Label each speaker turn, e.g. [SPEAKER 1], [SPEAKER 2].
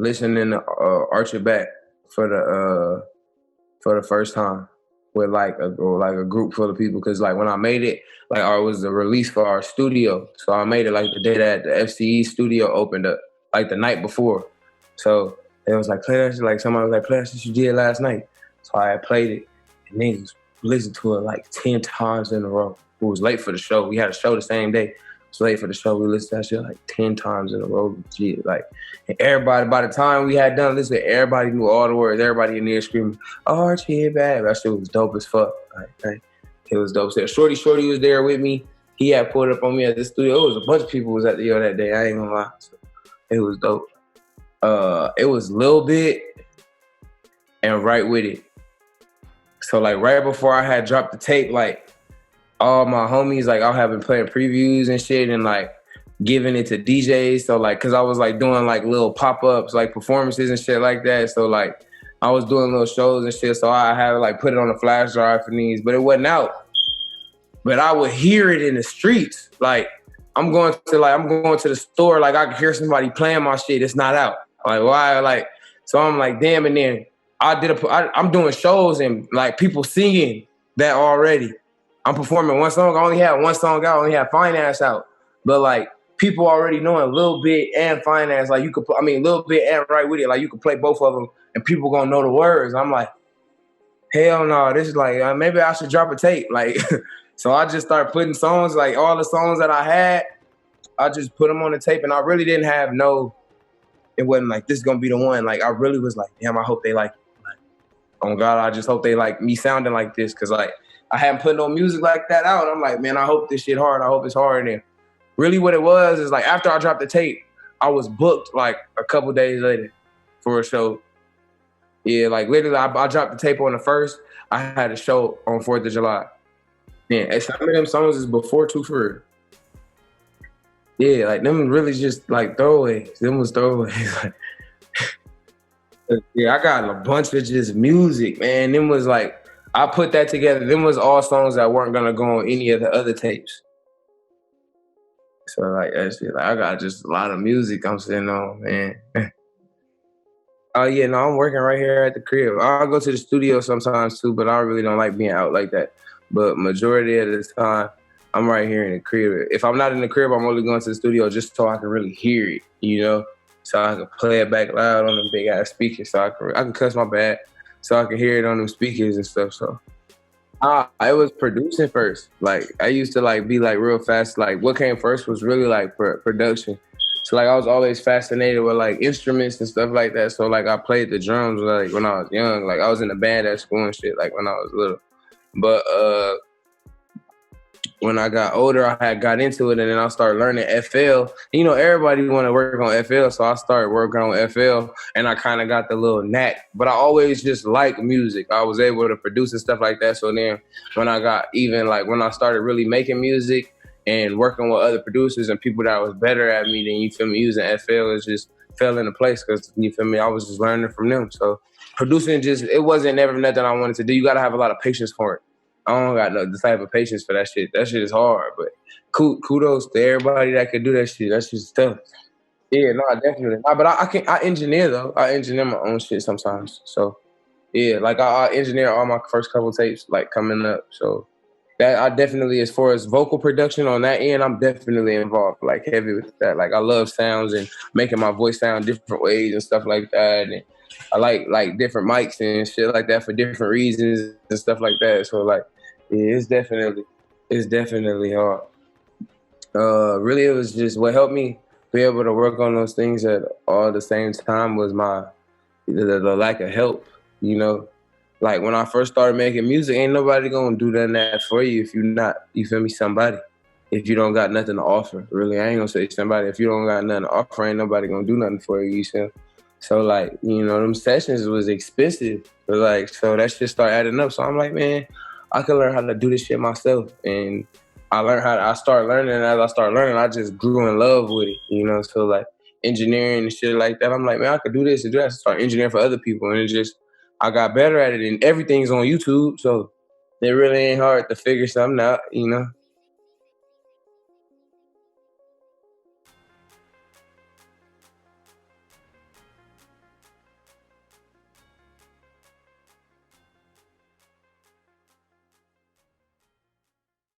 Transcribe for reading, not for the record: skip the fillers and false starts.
[SPEAKER 1] listening to Arch It Back for the first time with like a group full of people, because like when I made it, like it was the release for our studio, so I made it like the day that the FCE studio opened up, like the night before. So it was like, play that shit, like somebody was like, play that shit you did last night. So I had played it, and niggas listened to it like 10 times in a row. It was late for the show. We had a show the same day. It was late for the show. We listened to that shit like 10 times in a row. Gee, like, and everybody, by the time we had done listening, everybody knew all the words. Everybody in there screaming, Archie Bad. That shit was dope as fuck. Like, it was dope. So Shorty was there with me. He had pulled up on me at the studio. It was a bunch of people was at the that day. I ain't gonna lie. So it was dope. It was Lil Bit and Right With It. So like right before I had dropped the tape, like all my homies, like I have been playing previews and shit and like giving it to DJs. So like, cause I was like doing like little pop-ups, like performances and shit like that. So like I was doing little shows and shit. So I had like put it on a flash drive for these, but it wasn't out. But I would hear it in the streets. Like I'm going to the store, like I could hear somebody playing my shit. It's not out. Like why? Like, so I'm like, damn. And then I'm doing shows and like people singing that already. I'm performing one song. I only had one song out. I only had Finance out. But like people already knowing Lil Bit and Finance, like you could, Lil Bit and Right With It, like you could play both of them and people gonna know the words. I'm like, hell no, this is like, maybe I should drop a tape. Like, so I just started putting songs, like all the songs that I had, I just put them on the tape, and I really didn't have it wasn't like, this is gonna be the one. Like, I really was like, damn, I hope they like it. Like, oh God, I just hope they like me sounding like this, because like, I hadn't put no music like that out. I'm like, man, I hope this shit hard. I hope it's hard. And really what it was is like, after I dropped the tape, I was booked like a couple days later for a show. Yeah, like literally, I dropped the tape on the 1st. I had a show on 4th of July. Yeah, and some of them songs is before TwoFr. Yeah, like them really just like throwaways. Them was throwaways. Yeah, I got a bunch of just music, man. Them was like, I put that together. Them was all songs that weren't gonna go on any of the other tapes. So like, actually, like I got just a lot of music I'm sitting on, man. Oh yeah, no, I'm working right here at the crib. I'll go to the studio sometimes too, but I really don't like being out like that. But majority of the time, I'm right here in the crib. If I'm not in the crib, I'm only going to the studio just so I can really hear it, you know? So I can play it back loud on the big ass speakers, so I can cuss my bad, so I can hear it on them speakers and stuff. So I was producing first. Like I used to like be like real fast. Like what came first was really like production. So like I was always fascinated with like instruments and stuff like that. So like I played the drums like when I was young. Like I was in the band at school and shit like when I was little. But when I got older, I had got into it, and then I started learning FL. You know, everybody want to work on FL, so I started working on FL, and I kind of got the little knack. But I always just like music. I was able to produce and stuff like that. So then when I started really making music and working with other producers and people that was better at me than, you feel me, using FL, it just fell into place because, you feel me, I was just learning from them. So producing it wasn't never nothing I wanted to do. You got to have a lot of patience for it. I don't got the type of patience for that shit. That shit is hard, but kudos to everybody that can do that shit. That shit's tough. Yeah, no, definitely. No, but I engineer though. I engineer my own shit sometimes. So yeah, like I engineer all my first couple tapes like coming up. So that I definitely, as far as vocal production on that end, I'm definitely involved, like heavy with that. Like I love sounds and making my voice sound different ways and stuff like that. And I like different mics and shit like that for different reasons and stuff like that. So like, yeah, it's definitely hard. Really, it was just what helped me be able to work on those things at all the same time was the lack of help, you know. Like when I first started making music, ain't nobody gonna do none of that for you if you're not, you feel me, somebody. If you don't got nothing to offer, really, I ain't gonna say somebody. If you don't got nothing to offer, ain't nobody gonna do nothing for you, you see? So like, you know, them sessions was expensive, but like, so that shit started adding up. So I'm like, man, I could learn how to do this shit myself. And I started learning, and as I started learning, I just grew in love with it, you know? So like engineering and shit like that, I'm like, man, I could do this and do that. I started engineering for other people, and I got better at it, and everything's on YouTube. So it really ain't hard to figure something out, you know?